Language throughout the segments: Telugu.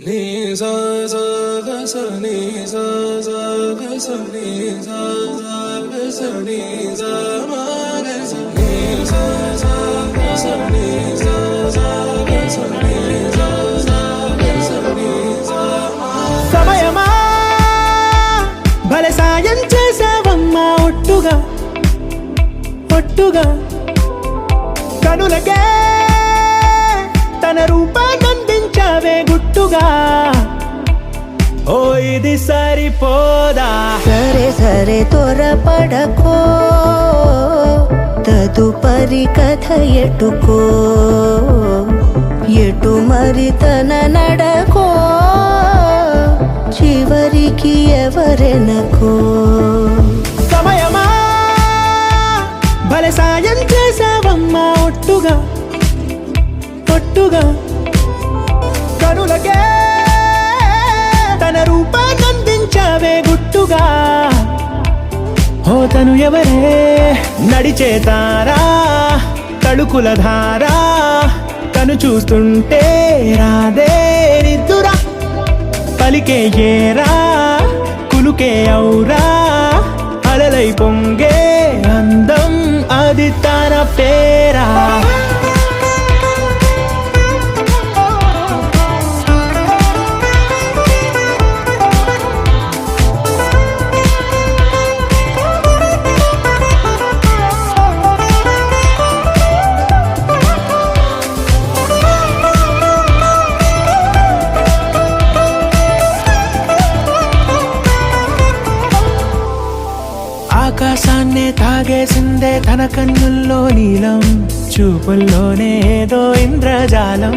నీ సా సా గ స నీ సా సా గ స నీ సా సా గ స నీ సా మా గ స నీ సా సా గ స నీ సా సా గ స నీ సా సా గ స నీ సా మా. సమయమా భలే సాయం చేసావమ్మా ఒట్టుగా ఒట్టుగా కనులకే తన రూపాన్నందించావే గుట్టుగా. ఓ ఇది సరిపోదా? సరే సరే త్వరపడకో, తదుపరి కథ ఎటుకో, ఎటు మరి తన నడకో, చివరికి ఎవరెనకో. సమయమా భలే సాయం చేసావమ్మా ఒట్టుగా ఒట్టుగా కనులకే తన రూపాన్నందించావే గుట్టుగా. ఓ తను ఎవరే నడిచే తారా, తడుకుల ధారా, తను చూస్తుంటే రాదే నిద్దురా. పలికే ఏరా కులుకే ఔరా, అలలై పొంగే అందం అది తన పేరా. ఆకాశాన్నే తాగేసిందే తన కన్నుల్లో నీలం, చూపుల్లోనే ఏదో ఇంద్రజాలం.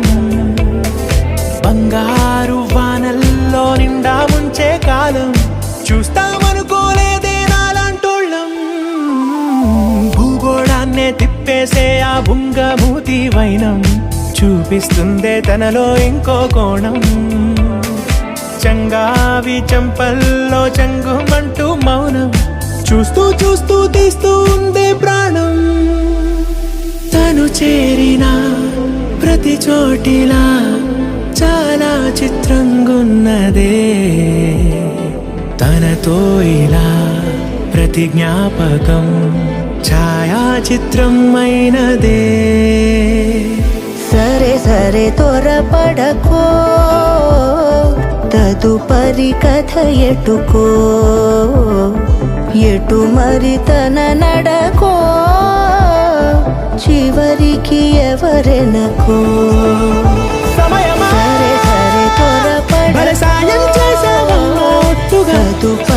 బంగారు వానల్లో నిండా ముంచే కాలం, చూస్తామనుకోలేదే నాలాంటోళ్ళం. భూగోళాన్నే తిప్పేసే ఆ బుంగమూతి వైనం, చూపిస్తుందే తనలో ఇంకో కోణం. చంగావి చంపల్లో చంగుమంటూ మౌనం, చూస్తూ చూస్తూ తీస్తూ ఉందే ప్రాణం. తను చేరిన ప్రతి చోటిలా చాలా చిత్రంగున్నదే, తనతో ఇలా ప్రతి జ్ఞాపకం ఛాయాచిత్రం అయినదే. సరే సరే త్వరపడకో, తదుపరి కథ ఎటుకో, ఎటు మరి తన నడకో, చివరికి ఎవరెనకో. సమయమా సరే సరే త్వరపడకో, భలే సాయం చేసావమ్మా ఒట్టుగా తదుపరి